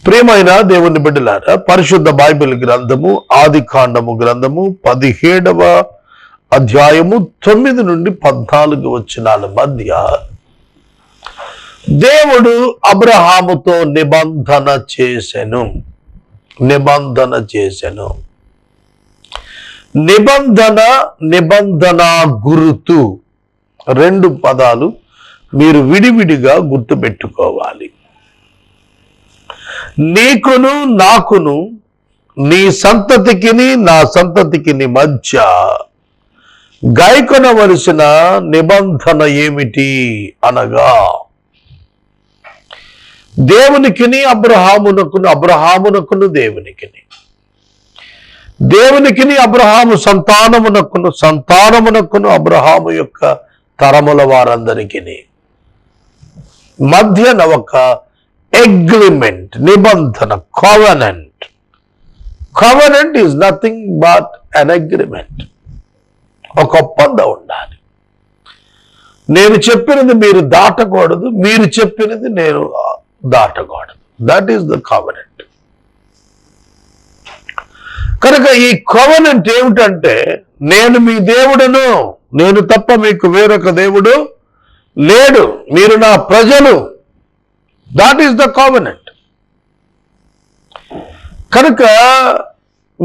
ప్రియమైన దేవుని బిడ్డలారా, పరిశుద్ధ బైబిల్ గ్రంథము ఆదికాండము గ్రంథము 17వ అధ్యాయము 9 నుండి 14 వచనాల మధ్య దేవుడు అబ్రహాముతో నిబంధన చేసెను. నిబంధన గురుతు రెండు పదాలు మీరు విడివిడిగా గుర్తుపెట్టుకోవాలి. నీకును నాకును నీ సంతతికిని నా సంతతికిని మధ్య గాయకొనవలసిన నిబంధన ఏమిటి అనగా, దేవునికిని అబ్రహామునకును, అబ్రహామునకును దేవునికిని, దేవునికిని అబ్రహాము సంతానమునకును, సంతానమునకును అబ్రహాము యొక్క తరముల వారందరికీ మధ్యన ఒక అగ్రిమెంట్, నిబంధన, covenant. Covenant is nothing but an agreement. ఒక ఒప్పందం ఉండాలి. నేను చెప్పినది మీరు దాటకూడదు, మీరు చెప్పినది నేను దాటకూడదు. That is the covenant. కనుక ఈ covenant ఏమిటంటే, నేను మీ దేవుడును, నేను తప్ప మీకు వేరొక దేవుడు లేడు, మీరు నా ప్రజలు. That is the covenant. కనుక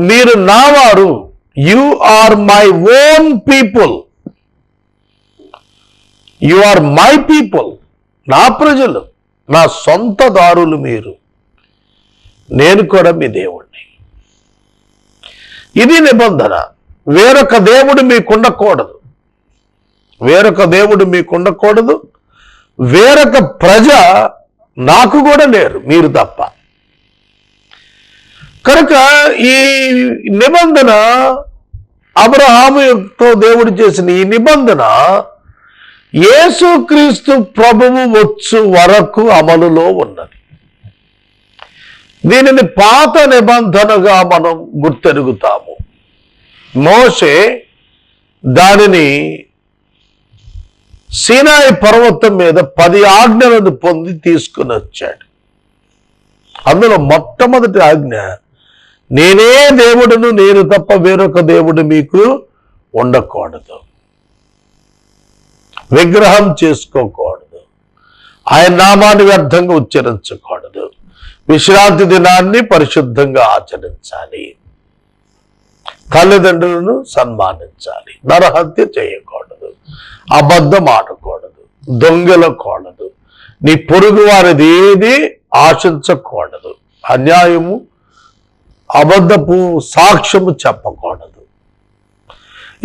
మీరు నా వారు, you are my own people, you are my people, నా ప్రజలు, నా సొంత దారులు మీరు, నేను కూడా మీ దేవుణ్ణి. ఇది నిబంధన. వేరొక దేవుడు మీకుండకూడదు, వేరొక దేవుడు మీకుండకూడదు, వేరొక ప్రజ నాకు కూడా లేరు, మీరు తప్ప. కనుక ఈ నిబంధన, అబ్రహాముతో దేవుడు చేసిన ఈ నిబంధన యేసుక్రీస్తు ప్రభువు వచ్చు వరకు అమలులో ఉన్నది. దీనిని పాత నిబంధనగా మనం గుర్తెరుగుతాము. మోషే దానిని సీనాయి పర్వతం మీద 10 ఆజ్ఞలను పొంది తీసుకుని వచ్చాడు. అందులో మొట్టమొదటి ఆజ్ఞ, నేనే దేవుడును, నేను తప్ప వేరొక దేవుడు మీకు ఉండకూడదు, విగ్రహం చేసుకోకూడదు, ఆయన నామాన్ని వ్యర్థంగా ఉచ్చరించకూడదు, విశ్రాంతి దినాన్ని పరిశుద్ధంగా ఆచరించాలి, తల్లిదండ్రులను సన్మానించాలి, నరహత్య చేయకూడదు, అబద్ధం ఆడకూడదు, దొంగలకూడదు, నీ పొరుగు వారిది ఏది ఆశించకూడదు, అన్యాయము అబద్ధపు సాక్ష్యము చెప్పకూడదు.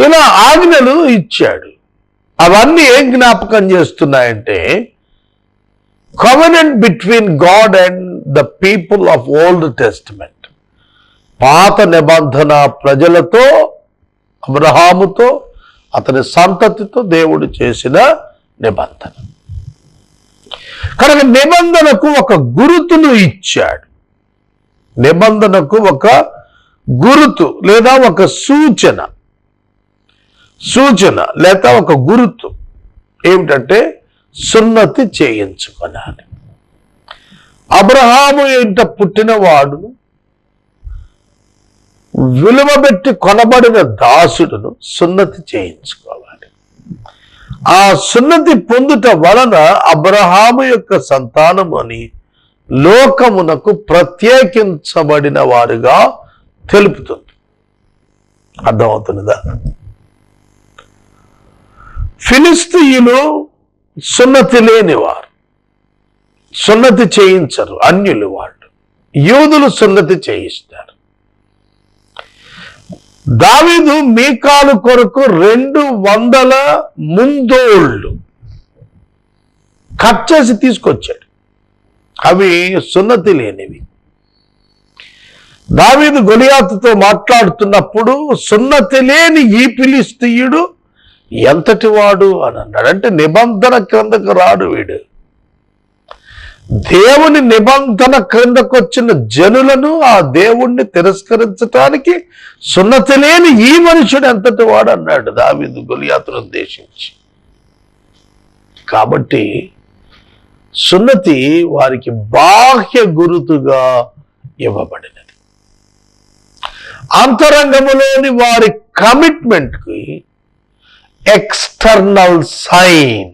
ఇలా ఆజ్ఞలు ఇచ్చాడు. అవన్నీ ఏం జ్ఞాపకం చేస్తున్నాయంటే, covenant between God and the people of Old Testament. పాత నిబంధన ప్రజలతో, అబ్రహాముతో, అతని సంతతితో దేవుడు చేసిన నిబంధన. కనుక నిబంధనకు ఒక గురుతును ఇచ్చాడు. నిబంధనకు ఒక గురుతు లేదా ఒక సూచన లేదా ఒక గురుతు ఏమిటంటే, సున్నతి చేయించుకోవాలి. అబ్రహాము ఇంట పుట్టినవాడు, విలువబెట్టి కొనబడిన దాసుడును సున్నతి చేయించుకోవాలి. ఆ సున్నతి పొందుట వలన అబ్రహాము యొక్క సంతానము అని లోకమునకు ప్రత్యేకించబడిన వారుగా తెలుపుతుంది. అర్థమవుతున్నదా? ఫిలిస్తీయులు సున్నతి లేనివారు, సున్నతి చేయించరు, అన్యులు వాళ్ళు. యూదులు సున్నతి చేయిస్తారు. దావీదు మీకాలు కొరకు 200 ముందోళ్ళు కట్ చేసి తీసుకొచ్చాడు. అవి సున్నతి లేనివి. దావీదు గొలియాతుతో మాట్లాడుతున్నప్పుడు, సున్నతి లేని ఈ ఫిలిస్తీయుడు ఎంతటి వాడు అని అన్నాడు. అంటే నిబంధన క్రిందకు రాడు వీడు. దేవుని నిబంధన క్రిందకు వచ్చిన జనులను, ఆ దేవుణ్ణి తిరస్కరించటానికి సున్నతి లేని ఈ మనుషుడు ఎంతటి వాడు అన్నాడు దావీదు గొలియాతును ఉద్దేశించి. కాబట్టి సున్నతి వారికి బాహ్య గురుతుగా ఇవ్వబడినది. అంతరంగములోని వారి కమిట్మెంట్కి ఎక్స్టర్నల్ సైన్,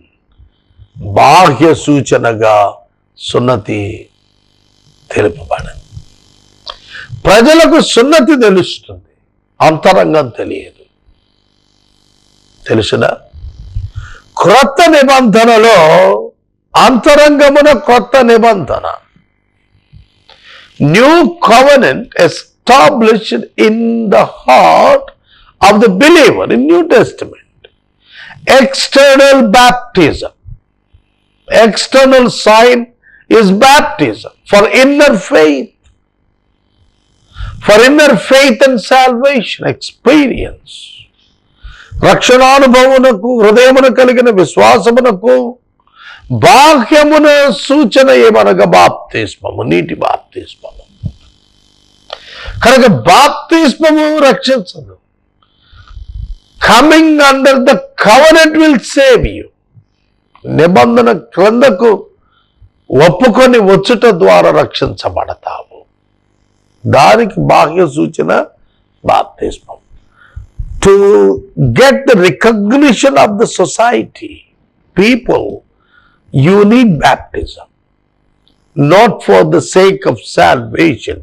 బాహ్య సూచనగా సున్నతి తెలుపబడింది. ప్రజలకు సున్నతి తెలుస్తుంది, అంతరంగం తెలియదు. తెలుసునా? క్రొత్త నిబంధనలో అంతరంగమున కొత్త నిబంధన, new covenant established in the heart of the believer in new testament. External baptism, external sign is baptism for inner faith and salvation experience. రక్షణానుభవమునకు హృదయమున కలిగిన విశ్వాసమునకు బాహ్యమున సూచన ఏమనగా బాప్తిస్మము, నీటి బాప్తిస్మము. కనుక బాప్తిస్మము రక్షించదు. Coming under the covenant will save you. నిబంధన క్రిందకు ఒప్పుకొని వచ్చుట ద్వారా రక్షించబడతావు. దానికి బాహ్య సూచన బాప్తిస్మం. To get the recognition of the society, people, you need baptism. Not for the sake of salvation.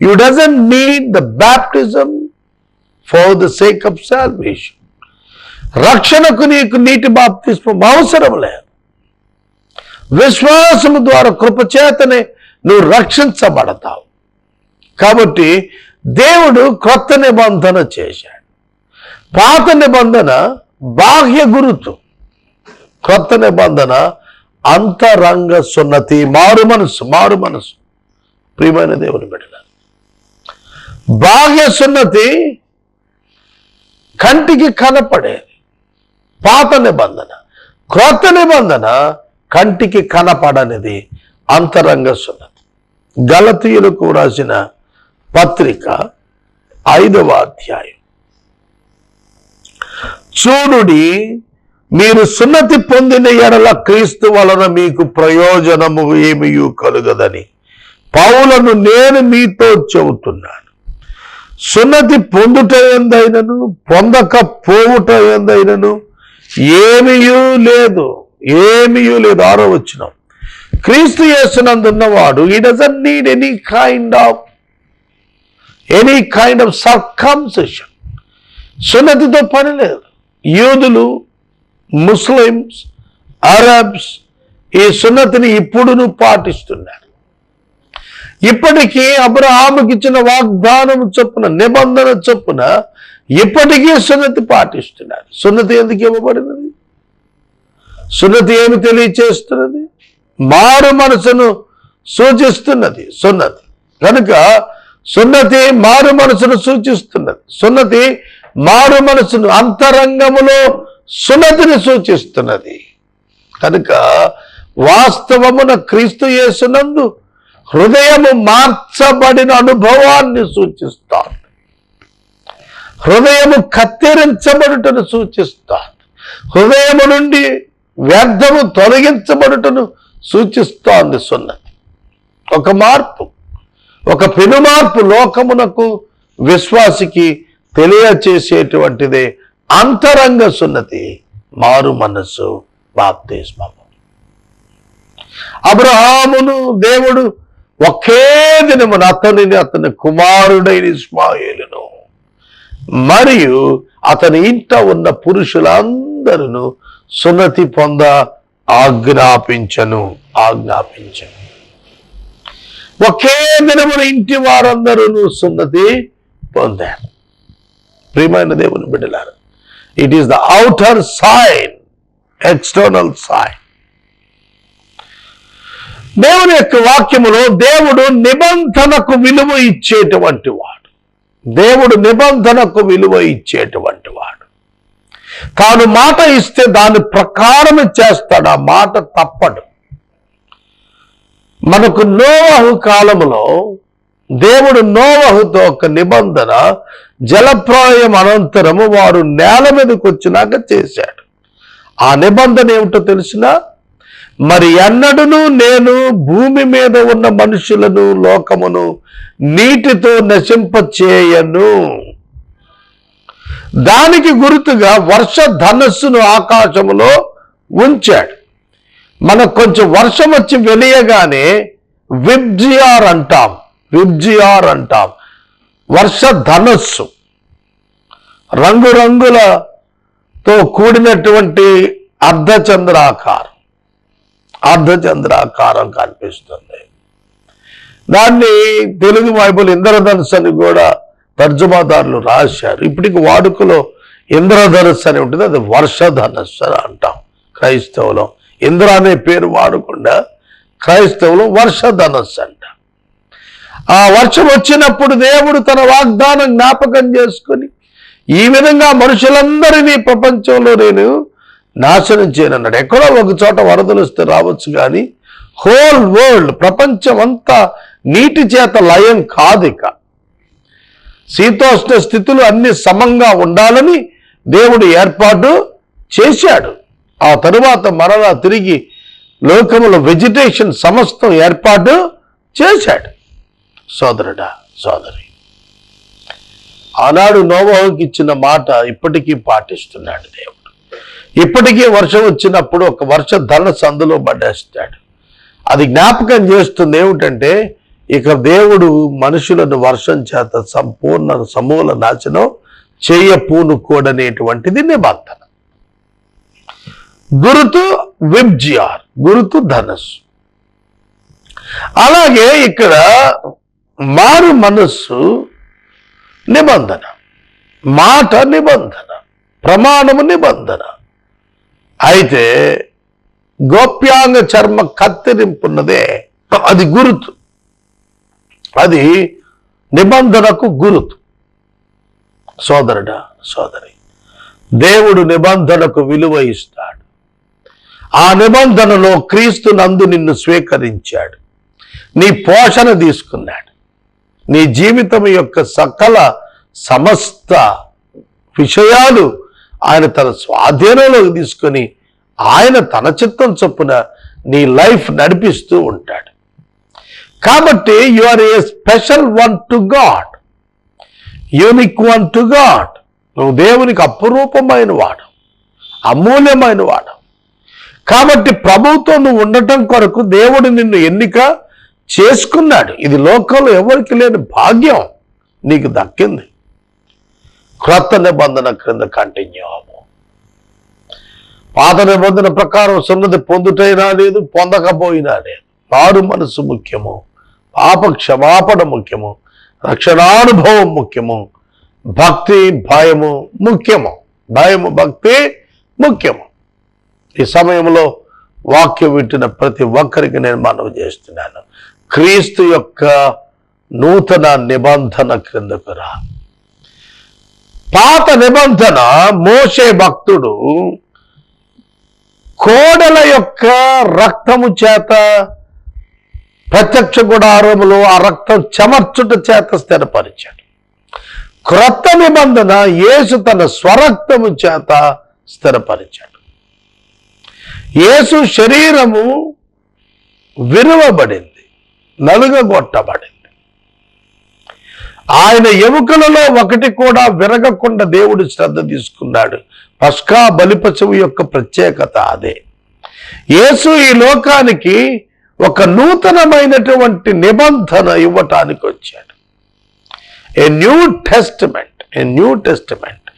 You doesn't need the baptism for the sake of salvation. రక్షణకు నీకు నీటి బాప్తిస్మం అవసరం లేదు. విశ్వాసము ద్వారా కృపచేతనే నువ్వు రక్షించబడతావు. కాబట్టి దేవుడు క్రొత్త నిబంధన చేశాడు. పాత నిబంధన బాహ్య గురుతు, క్రొత్త నిబంధన అంతరంగ సున్నతి, మారు మనసు. ప్రియమైన దేవుని బిడ్డలారా, బాహ్య సున్నతి కంటికి కనపడేది పాత నిబంధన. క్రొత్త నిబంధన కంటికి కనపడనిది అంతరంగ సున్నతి. గలతీయులకు రాసిన పత్రిక 5వ అధ్యాయం. చూడుడి, మీరు సున్నతి పొందిన ఎడల క్రీస్తు వలన మీకు ప్రయోజనము ఏమీ కలుగదని పౌలను నేను మీతో చెబుతున్నాను. సున్నతి పొందుట ఎందైనను పొందకపోవుట ఎందైనను ఏమీయూ లేదు. 6వ వచనం. క్రీస్తు యేసునందున్నవాడు he doesn't need any kind of circumcision. సున్నతితో పని లేదు. యూదులు, ముస్లిమ్స్, అరబ్స్ ఈ సున్నతిని ఇప్పుడును పాటిస్తున్నారు. ఇప్పటికీ అబ్రహాముకి ఇచ్చిన వాగ్దానం చొప్పున, నిబంధన చొప్పున ఇప్పటికీ సున్నతి పాటిస్తున్నారు. సున్నతి ఎందుకు ఇవ్వబడినది? సున్నతి ఏమి తెలియచేస్తున్నది? మారు మనసును సూచిస్తున్నది సున్నతి. కనుక సున్నతి మారు మనసును సూచిస్తున్నది. సున్నతి మారు మనసును, అంతరంగములో సున్నతిని సూచిస్తున్నది. కనుక వాస్తవమున క్రీస్తు యేసునందు హృదయము మార్చబడిన అనుభవాన్ని సూచిస్తాను. హృదయము కత్తిరించబడుటను సూచిస్తాను. హృదయము నుండి వ్యర్థము తొలగించబడుటను సూచిస్తోంది సున్నతి. ఒక మార్పు, ఒక పెనుమార్పు లోకమునకు, విశ్వాసికి తెలియచేసేటువంటిదే అంతరంగ సున్నతి, మారు మనస్సు, బాప్తిస్మము. అబ్రహామును దేవుడు ఒకే దినమున అతని కుమారుడైన ఇష్మాయేలును మరియు అతని ఇంట ఉన్న పురుషులందరూ సున్నతి పొంద ఆజ్ఞాపించను. ఒకే దినమున ఇంటి వారందరూ సున్నతి పొందారు. ప్రియమైన దేవుని బిడ్డలారా, it is the outer sign, external sign. దేవుని యొక్క వాక్యములో దేవుడు నిబంధనకు విలువ ఇచ్చేటువంటి వాడు. దేవుడు నిబంధనకు విలువ ఇచ్చేటువంటి వాడు. తాను మాట ఇస్తే దాని ప్రకారం చేస్తాడు. ఆ మాట తప్పడు. మనకు నోవహు కాలములో దేవుడు నోవహుతో ఒక నిబంధన, జలప్రళయం అనంతరము వారు నేల మీదకి వచ్చినాక చేశాడు. ఆ నిబంధన ఏమిటో తెలిసినా, మరి ఎన్నడూను నేను భూమి మీద ఉన్న మనుషులను లోకమును నీటితో నశింపచేయను. దానికి గుర్తుగా వర్ష ధనస్సును ఆకాశములో ఉంచాడు. మనకు కొంచెం వర్షం వచ్చి వెలియగానే విబ్జిఆర్ అంటాం, విబ్జిఆర్ అంటాం. వర్ష ధనస్సు రంగురంగులతో కూడినటువంటి అర్ధచంద్రాకారం కనిపిస్తుంది. దాన్ని తెలుగు బైబిల్ ఇంద్రధనుస్సు అని కూడా తర్జుమాదారులు రాశారు. ఇప్పటికి వాడుకలో ఇంద్రధనుస్సు అని ఉంటుంది, అది వర్షధనస్సు అని అంటాం క్రైస్తవులం. ఇంద్ర అనే పేరు వాడకుండా క్రైస్తవులు వర్షధనస్సు అంటాం. ఆ వర్షం వచ్చినప్పుడు దేవుడు తన వాగ్దానం జ్ఞాపకం చేసుకుని ఈ విధంగా మనుషులందరినీ ప్రపంచంలో నేను నాశనం చేయనన్నాడు. ఎక్కడో ఒక చోట వరదలు వస్తే రావచ్చు, కానీ హోల్ వరల్డ్, ప్రపంచం అంతా నీటి చేత లయం కాదు. ఇక శీతోష్ణ స్థితులు అన్ని సమంగా ఉండాలని దేవుడు ఏర్పాటు చేశాడు. ఆ తరువాత మరలా తిరిగి లోకములో వెజిటేషన్ సమస్తం ఏర్పాటు చేశాడు. సోదరుడా, సోదరి, ఆనాడు నోవహుకి ఇచ్చిన మాట ఇప్పటికీ పాటిస్తున్నాడు దేవుడు. ఇప్పటికీ వర్షం వచ్చినప్పుడు ఒక వర్ష ధనస్సు అందులో పడేస్తాడు. అది జ్ఞాపకం చేస్తుంది ఏమిటంటే, ఇక దేవుడు మనుషులను వర్షం చేత సంపూర్ణ సమూల నాశనం చేయపూనుకోడనేటువంటిది నిబంధన. గురుతు విబ్జిఆర్, గురుతు ధనస్సు. అలాగే ఇక్కడ మారు మనస్సు నిబంధన, మాట నిబంధన, ప్రమాణము నిబంధన. అయితే గోప్యాంగ చర్మ కత్తిరింపున్నదే అది గురుతు, అది నిబంధనకు గురుతు. సోదరుడా, సోదరి, దేవుడు నిబంధనకు విలువ ఇస్తాడు. ఆ నిబంధనలో క్రీస్తు నందు నిన్ను స్వీకరించాడు, నీ పోషణ తీసుకున్నాడు. నీ జీవితం యొక్క సకల సమస్త విషయాలు ఆయన తన స్వాధీనంలోకి తీసుకొని ఆయన తన చిత్తం చొప్పున నీ లైఫ్ నడిపిస్తూ ఉంటాడు. కాబట్టి you are a special one to God, unique one to God. నువ్వు దేవునికి అపురూపమైన వాడు, అమూల్యమైన వాడు. కాబట్టి ప్రభువుతో నువ్వు ఉండటం కొరకు దేవుడు నిన్ను ఎన్నిక చేసుకున్నాడు. ఇది లోకంలో ఎవరికి లేని భాగ్యం నీకు దక్కింది. క్రొత్త నిబంధన క్రింద కంటిన్యూ అవ్వు. పాత నిబంధన ప్రకారం సున్నతి పొందుటైనా లేదు, పొందకపోయినా లేదు. మారు మనసు ముఖ్యము, పాప క్షమాపణ ముఖ్యము, రక్షణానుభవం ముఖ్యము, భక్తి భయము ముఖ్యము, భయము భక్తి ముఖ్యము. ఈ సమయంలో వాక్యం వింటున్న ప్రతి ఒక్కరికి నేను మనవి చేస్తున్నాను, క్రీస్తు యొక్క నూతన నిబంధన క్రిందకు రా. పాత నిబంధన మోషే భక్తుడు కోడల యొక్క రక్తము చేత ప్రత్యక్ష గుడారములో ఆ రక్తం చెమర్చుట చేత స్థిరపరిచాడు. క్రొత్త నిబంధన యేసు తన స్వరక్తము చేత స్థిరపరిచాడు. యేసు శరీరము విరువబడింది, నలుగగొట్టబడింది. ఆయన ఎముకలలో ఒకటి కూడా విరగకుండా దేవుడు శ్రద్ధ తీసుకున్నాడు. పస్కా బలిపశువు యొక్క ప్రత్యేకత అదే. యేసు ఈ లోకానికి ఒక నూతనమైనటువంటి నిబంధన ఇవ్వటానికి వచ్చాడు. A new testament, a new testament.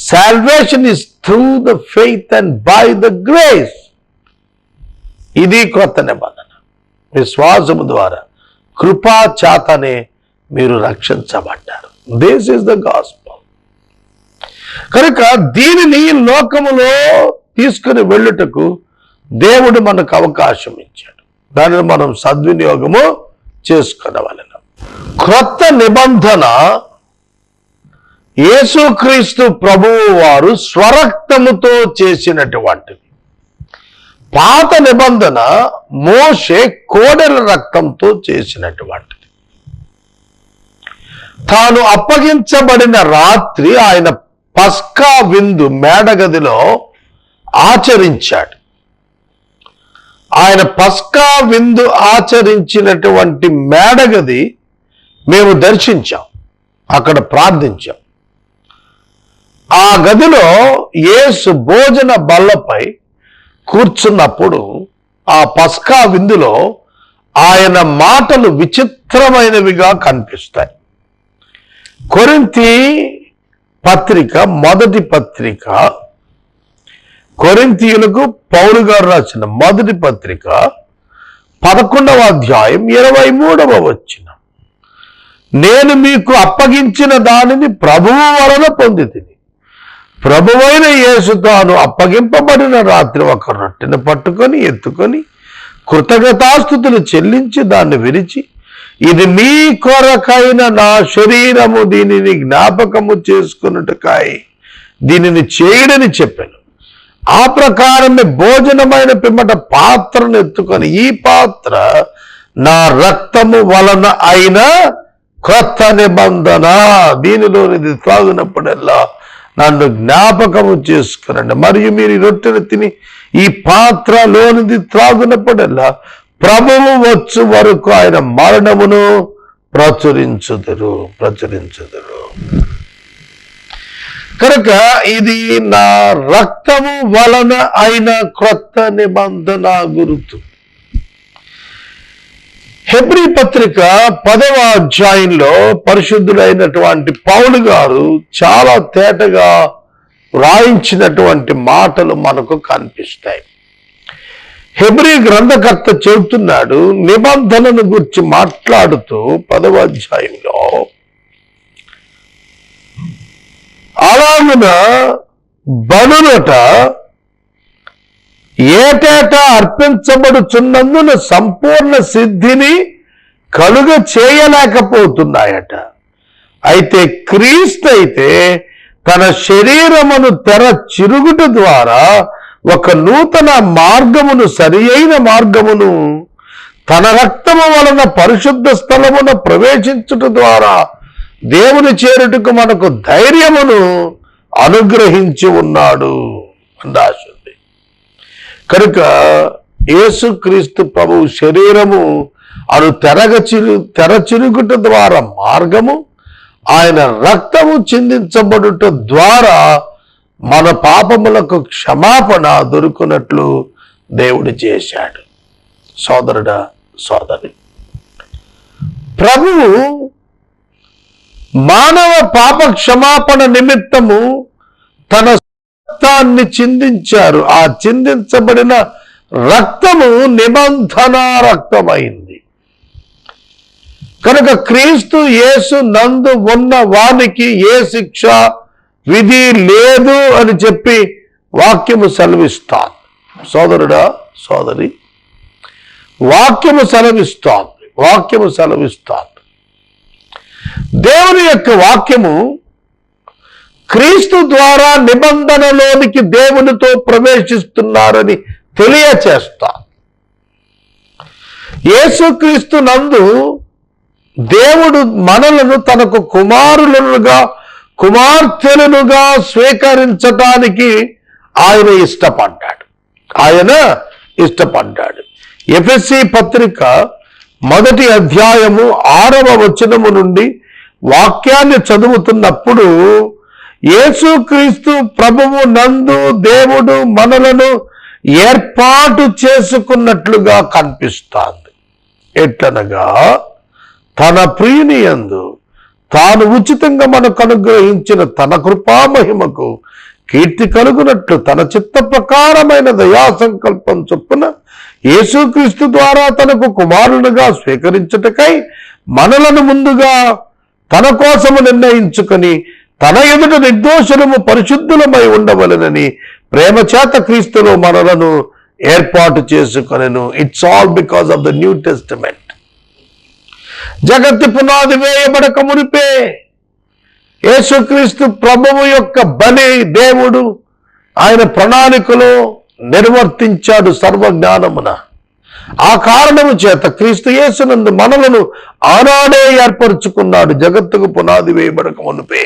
Salvation is through the faith and by the grace. ఇది కొత్త నిబంధన. విశ్వాసము ద్వారా కృపా చేతనే మీరు రక్షించబడ్డారు. This is the gospel. కనుక దీనిని లోకములో తీసుకుని వెళ్ళుటకు దేవుడు మనకు అవకాశం ఇచ్చాడు. దానిని మనం సద్వినియోగము చేసుకునవలెను. క్రొత్త నిబంధన యేసుక్రీస్తు ప్రభువు వారు స్వరక్తముతో చేసినటువంటిది. పాత నిబంధన మోషే కోడెల రక్తంతో చేసినటువంటిది. తాను అప్పగించబడిన రాత్రి ఆయన పస్కా విందు మేడగదిలో ఆచరించాడు. ఆయన పస్కా విందు ఆచరించినటువంటి మేడగది మేము దర్శించాం, అక్కడ ప్రార్థించాం. ఆ గదిలో యేసు భోజన బల్లపై కూర్చున్నప్పుడు ఆ పస్కా విందులో ఆయన మాటలు విచిత్రమైనవిగా కనిపిస్తాయి. కొరింథీ పత్రిక, మొదటి పత్రిక, కొరింథీయులకు పౌలు గారు రాసిన మొదటి పత్రిక 11వ అధ్యాయం 23వ వచనం. నేను మీకు అప్పగించిన దానిని ప్రభువు వలన పొందితిని. ప్రభువైన యేసు తాను అప్పగింపబడిన రాత్రి ఒక రొట్టెను పట్టుకొని ఎత్తుకొని కృతజ్ఞతాస్తుతులు చెల్లించి దాన్ని విరిచి, ఇది మీ కొరకైన నా శరీరము, దీనిని జ్ఞాపకము చేసుకున్నట్టుకై దీనిని చేయడని చెప్పాను. ఆ ప్రకారమే భోజనమైన పిమ్మట పాత్రను ఎత్తుకొని, ఈ పాత్ర నా రక్తము వలన అయిన క్రొత్త నిబంధన, దీనిలోనిది త్రాగినప్పుడల్లా నన్ను జ్ఞాపకము చేసుకునండి. మరియు మీరు ఈ రొట్టెను తిని ఈ పాత్రలోనిది త్రాగినప్పుడల్లా ప్రభువు వచ్చు వరకు ఆయన మరణమును ప్రచురించుదురు. కనుక ఇది నా రక్తము వలన అయిన క్రొత్త నిబంధన గుర్తు. హెబ్రీ పత్రిక 10వ అధ్యాయంలో పరిశుద్ధుడైనటువంటి పౌలు గారు చాలా తేటగా వ్రాయించినటువంటి మాటలు మనకు కనిపిస్తాయి. హెబ్రీ గ్రంథకర్త చెబుతున్నాడు, నిబంధనను గురించి మాట్లాడుతూ 10వ అధ్యాయంలో, అలాగున బలులట ఏటేటా అర్పించబడుచున్నందున సంపూర్ణ సిద్ధిని కలుగ చేయలేకపోతున్నాయట. అయితే క్రీస్తు అయితే తన శరీరమును తెర చిరుగుట ద్వారా ఒక నూతన మార్గమును, సరి అయిన మార్గమును తన రక్తము వలన పరిశుద్ధ స్థలమున ప్రవేశించుట ద్వారా దేవుని చేరుటకు మనకు ధైర్యమును అనుగ్రహించి ఉన్నాడు అని రాసింది. కనుక యేసుక్రీస్తు ప్రభువు శరీరము అను తెర చిరుగుట ద్వారా మార్గము, ఆయన రక్తము చిందించబడుట ద్వారా మన పాపములకు క్షమాపణ దొరుకునట్లు దేవుడు చేశాడు. సోదరుడా, సోదరి, ప్రభువు మానవ పాప క్షమాపణ నిమిత్తము తన రక్తాన్ని చిందించారు. ఆ చిందించబడిన రక్తము నిబంధన రక్తమైంది. కనుక క్రీస్తు యేసు నందు ఉన్న వానికి ఏ శిక్ష విధి లేదు అని చెప్పి వాక్యము సెలవిస్తాను. సోదరుడా, సోదరి, వాక్యము సెలవిస్తాను. దేవుని యొక్క వాక్యము క్రీస్తు ద్వారా నిబంధనలోనికి దేవునితో ప్రవేశిస్తున్నారని తెలియచేస్తా. యేసుక్రీస్తు నందు దేవుడు మనలను తనకు కుమార్తెలుగా స్వీకరించటానికి ఆయన ఇష్టపడ్డాడు. ఎఫెసీ పత్రిక 1వ అధ్యాయము 6వ వచనము నుండి వాక్యాన్ని చదువుతున్నప్పుడు, యేసుక్రీస్తు ప్రభువు నందు దేవుడు మనలను ఏర్పాటు చేసుకున్నట్లుగా కనిపిస్తుంది. ఎట్లనగా తన ప్రియుని యందు తాను ఉచితంగా మనకు అనుగ్రహించిన తన కృపా మహిమకు కీర్తి కలుగునట్లు తన చిత్త ప్రకారమైన దయా సంకల్పం చొప్పున యేసుక్రీస్తు ద్వారా తనకు కుమారులుగా స్వీకరించుటకై మనలను ముందుగా తన కోసము నిర్ణయించుకొని తన ఎదుట నిర్దోషులము పరిశుద్ధులమై ఉండవలెనని ప్రేమ చేత క్రీస్తులో మనలను ఏర్పాటు చేసుకొనెను. It's all because of the new testament. జగత్తు పునాది వేయబడక మునిపే యేసుక్రీస్తు ప్రభువు యొక్క బలి దేవుడు ఆయన ప్రణాళికలో నిర్వర్తించాడు సర్వజ్ఞానమున. ఆ కారణము చేత క్రీస్తు యేసునందు మనలను ఆనాడే ఏర్పరచుకున్నాడు, జగత్తుకు పునాది వేయబడక మునిపే.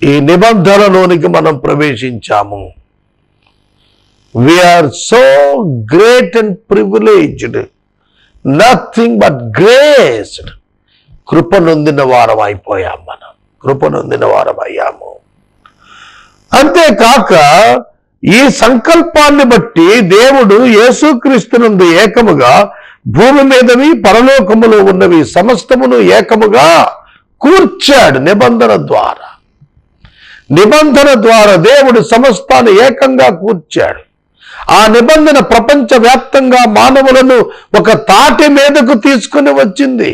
ఈ నిబంధనలోనికి మనం ప్రవేశించాము. We are so great and privileged. Nothing but graced. కృప నొందిన వారం అయిపోయాం మనం. కృప నొందిన వారం అయ్యాము. అంతేకాక ఈ సంకల్పాన్ని బట్టి దేవుడు యేసుక్రీస్తునందు ఏకముగా భూమి మీదవి పరలోకములో ఉన్నవి సమస్తమును ఏకముగా కూర్చాడు నిబంధన ద్వారా. నిబంధన ద్వారా దేవుడు సమస్తాన్ని ఏకంగా కూర్చాడు. ఆ నిబంధన ప్రపంచవ్యాప్తంగా మానవులను ఒక తాటి మీదకు తీసుకుని వచ్చింది.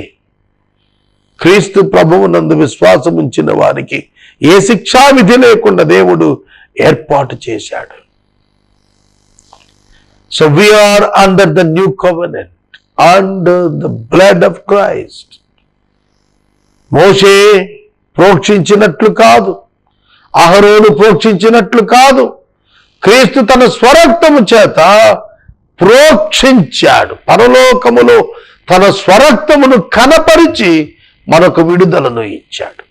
క్రీస్తు ప్రభువునందు విశ్వాసం ఉంచిన వారికి ఏ శిక్షా విధి లేకుండా దేవుడు ఏర్పాటు చేశాడు. So we are under the new covenant, under the blood of Christ. మోషే ప్రోక్షించినట్లు కాదు, అహరోను ప్రోక్షించినట్లు కాదు, క్రీస్తు తన స్వరక్తము చేత ప్రోక్షించాడు. పరలోకములో తన స్వరక్తమును కనపరిచి మనకు విడుదలను ఇచ్చాడు.